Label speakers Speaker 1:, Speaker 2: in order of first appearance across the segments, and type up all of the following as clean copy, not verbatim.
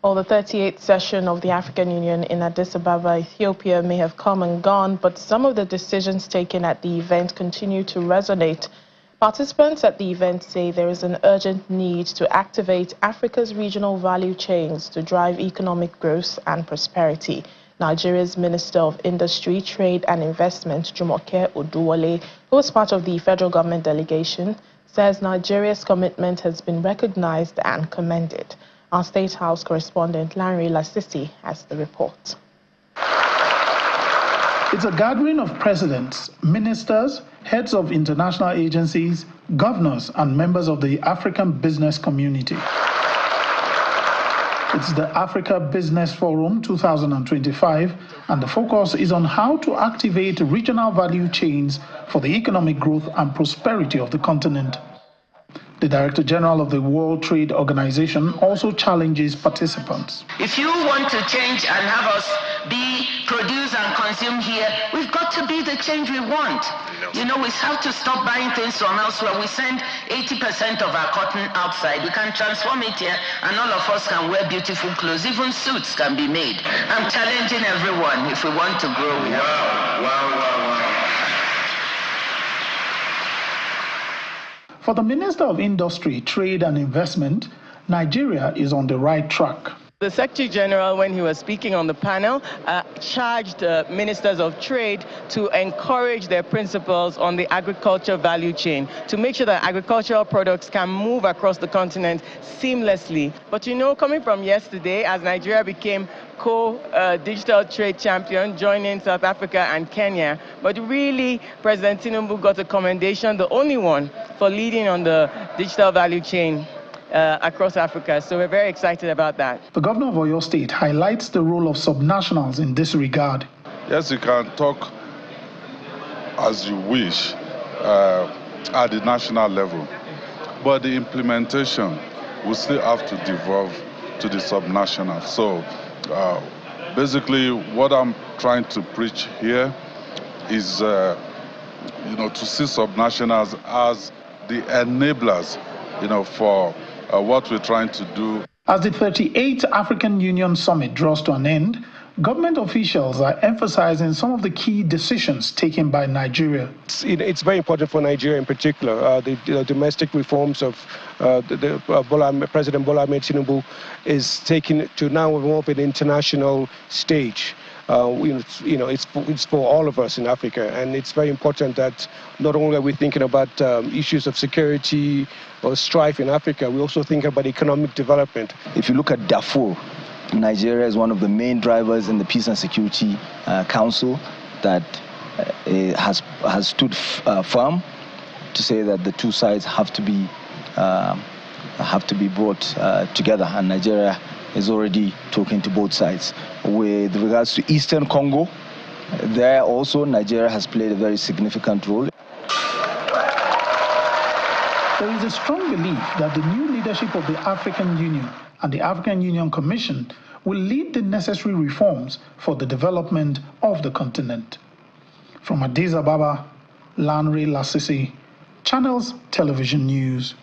Speaker 1: Well, the 38th session of the African Union in Addis Ababa, Ethiopia, may have come and gone, but some of the decisions taken at the event continue to resonate. Participants at the event say there is an urgent need to activate Africa's regional value chains to drive economic growth and prosperity. Nigeria's Minister of Industry, Trade and Investment, Jumoke Oduwole, who was part of the federal government delegation, says Nigeria's commitment has been recognized and commended. Our State House correspondent Larry Lasisi has the report.
Speaker 2: It's a gathering of presidents, ministers, heads of international agencies, governors, and members of the African business community. It's the Africa Business Forum 2025, and the focus is on how to activate regional value chains for the economic growth and prosperity of the continent. The Director General of the World Trade Organization also challenges participants.
Speaker 3: If you want to change and have us produce and consume here, we've got to be the change we want. You know, we have to stop buying things from elsewhere. We send 80% of our cotton outside. We can transform it here, and all of us can wear beautiful clothes. Even suits can be made. I'm challenging everyone. If we want to grow, we have to.
Speaker 2: For the Minister of Industry, Trade and Investment, Nigeria is on the right track.
Speaker 4: The Secretary General, when he was speaking on the panel, charged ministers of trade to encourage their principles on the agriculture value chain, to make sure that agricultural products can move across the continent seamlessly. But you know, coming from yesterday, as Nigeria became co-digital trade champion, joining South Africa and Kenya, but really President Tinubu got a commendation, the only one, for leading on the digital value chain across Africa. So we're very excited about that.
Speaker 2: The governor of Oyo State highlights the role of subnationals in this regard.
Speaker 5: Yes, you can talk as you wish at the national level, but the implementation will still have to devolve to the subnational. So basically what I'm trying to preach here is to see subnationals as the enablers for what we're trying to do.
Speaker 2: As the 38th African Union Summit draws to an end, government officials are emphasizing some of the key decisions taken by Nigeria.
Speaker 6: It's very important for Nigeria in particular. The domestic reforms of President Bola Ahmed Tinubu is taken to now more of an international stage. It's for all of us in Africa, and it's very important that not only are we thinking about issues of security or strife in Africa, we also think about economic development.
Speaker 7: If you look at Darfur, Nigeria is one of the main drivers in the Peace and Security Council that has stood firm to say that the two sides have to be brought together, and Nigeria is already talking to both sides. With regards to Eastern Congo, there also Nigeria has played a very significant role.
Speaker 2: There is a strong belief that the new leadership of the African Union and the African Union Commission will lead the necessary reforms for the development of the continent. From Addis Ababa, Larry Lasisi, Channels Television News.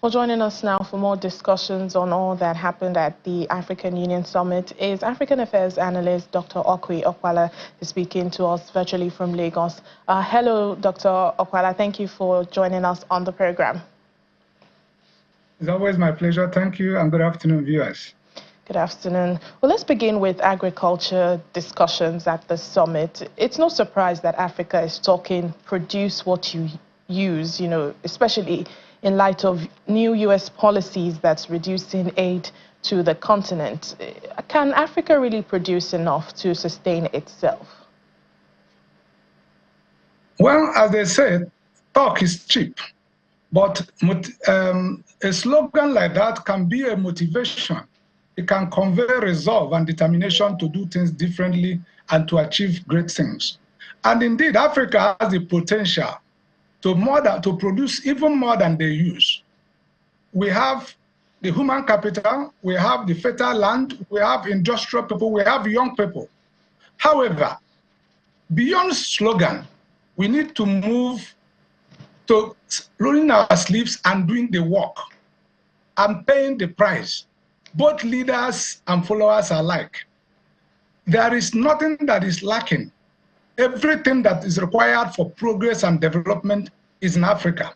Speaker 1: Well, joining us now for more discussions on all that happened at the African Union Summit is African Affairs Analyst Dr. Okwi Okwala, speaking to us virtually from Lagos. Hello, Dr. Okwala. Thank you for joining us on the program.
Speaker 8: It's always my pleasure. Thank you, and good afternoon, viewers.
Speaker 1: Good afternoon. Well, let's begin with agriculture discussions at the summit. It's no surprise that Africa is talking produce what you use, especially in light of new U.S. policies that's reducing aid to the continent. Can Africa really produce enough to sustain itself?
Speaker 8: Well, as they say, talk is cheap. But a slogan like that can be a motivation. It can convey resolve and determination to do things differently and to achieve great things. And indeed, Africa has the potential to produce even more than they use. We have the human capital, we have the fertile land, we have industrial people, we have young people. However, beyond slogan, we need to move to rolling our sleeves and doing the work. and paying the price, both leaders and followers alike. There is nothing that is lacking. Everything that is required for progress and development is in Africa.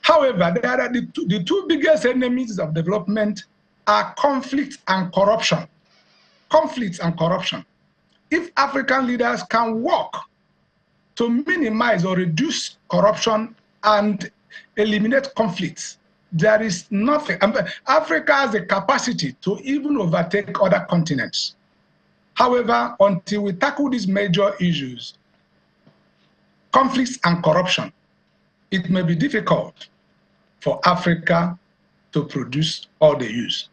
Speaker 8: However, there are the two biggest enemies of development are conflict and corruption. Conflicts and corruption. If African leaders can work to minimize or reduce corruption and eliminate conflicts, there is nothing. Africa has the capacity to even overtake other continents. However, until we tackle these major issues, conflicts and corruption, it may be difficult for Africa to produce all they use.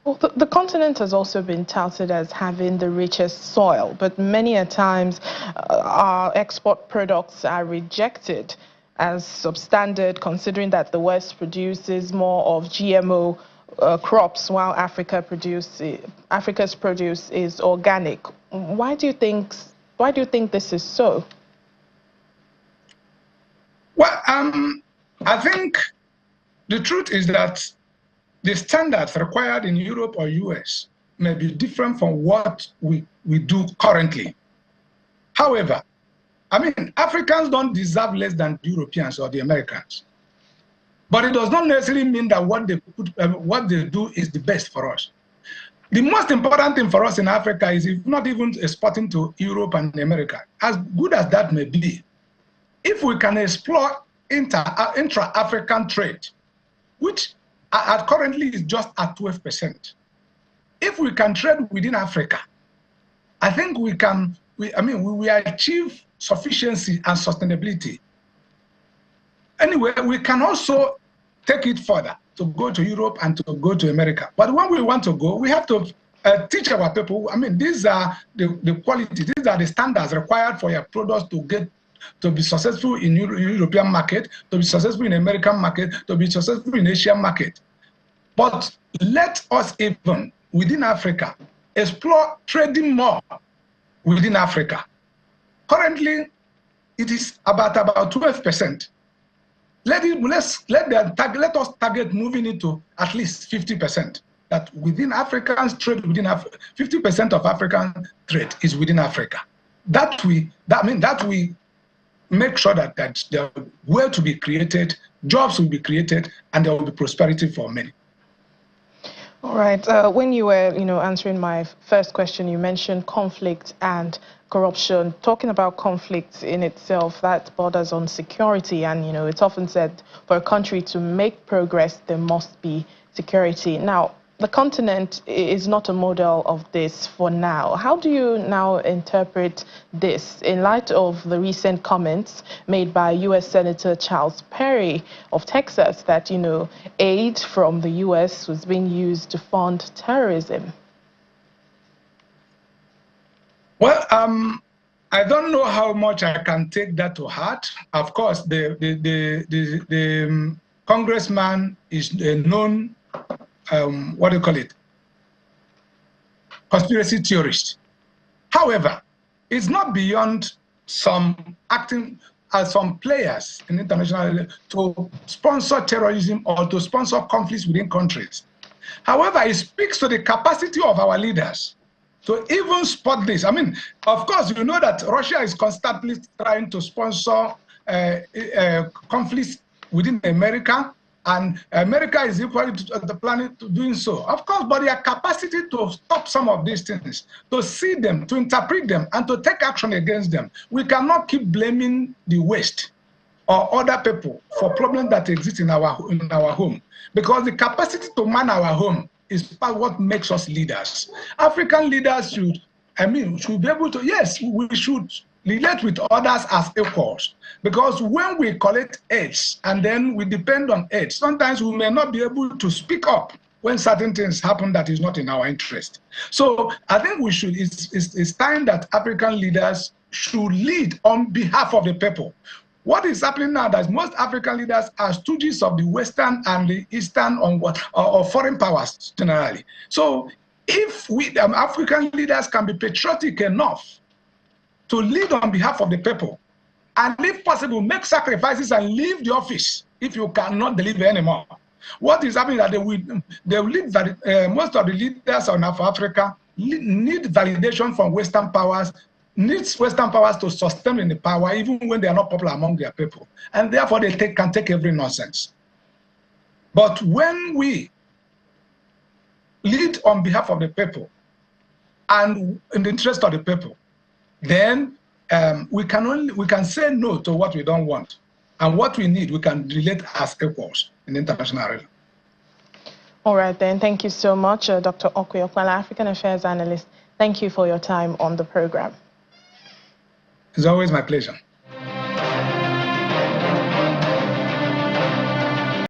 Speaker 1: Well, the continent has also been touted as having the richest soil, but many a times our export products are rejected as substandard, considering that the West produces more of GMO crops while Africa's produce is organic. Why do you think this is so?
Speaker 8: Well, I think the truth is that the standards required in Europe or US may be different from what we do currently. However, I mean, Africans don't deserve less than Europeans or the Americans. But it does not necessarily mean that what they do is the best for us. The most important thing for us in Africa is not even exporting to Europe and America. As good as that may be, if we can explore intra-African trade, which currently is just at 12%. If we can trade within Africa, I think we achieve sufficiency and sustainability. Anyway, we can also take it further to go to Europe and to go to America. But when we want to go, we have to teach our people. I mean, these are the quality, these are the standards required for your products to be successful in European market, to be successful in American market, to be successful in Asian market. But let us even within Africa explore trading more within Africa. Currently, it is about 12%. Let us target moving into at least 50%. That within Africans trade within 50% of African trade is within Africa. That we make sure that there are wealth to be created, jobs will be created, and there will be prosperity for many.
Speaker 1: All right. When you were, answering my first question, you mentioned conflict and corruption. Talking about conflict in itself, that borders on security, and it's often said for a country to make progress, there must be security. Now, the continent is not a model of this for now. How do you now interpret this in light of the recent comments made by U.S. Senator Charles Perry of Texas that, aid from the U.S. was being used to fund terrorism?
Speaker 8: Well, I don't know how much I can take that to heart. Of course, the congressman is a known conspiracy theorist. However, it's not beyond some acting as some players in international to sponsor terrorism or to sponsor conflicts within countries. However, it speaks to the capacity of our leaders to even spot this. I mean, of course, you know that Russia is constantly trying to sponsor conflicts within America, and America is equally planning to doing so. Of course, but their capacity to stop some of these things, to see them, to interpret them, and to take action against them. We cannot keep blaming the West or other people for problems that exist in our home, because the capacity to man our home is part of what makes us leaders. African leaders should be able to, yes, we should relate with others as equals, because when we collect aids and then we depend on aids, sometimes we may not be able to speak up when certain things happen that is not in our interest. So I think we should, it's time that African leaders should lead on behalf of the people. What is happening now is most African leaders are stooges of the Western and the Eastern or foreign powers generally. So if we African leaders can be patriotic enough to lead on behalf of the people, and if possible, make sacrifices and leave the office if you cannot deliver anymore. What is happening that most of the leaders of Africa need validation from Western powers, needs Western powers to sustain in the power even when they are not popular among their people. And therefore they can take every nonsense. But when we lead on behalf of the people and in the interest of the people, then we can say no to what we don't want. And what we need, we can relate as equals in the international arena.
Speaker 1: All right, then. Thank you so much, Dr. Okwe Okpala, African Affairs Analyst. Thank you for your time on the program.
Speaker 8: It's always my pleasure.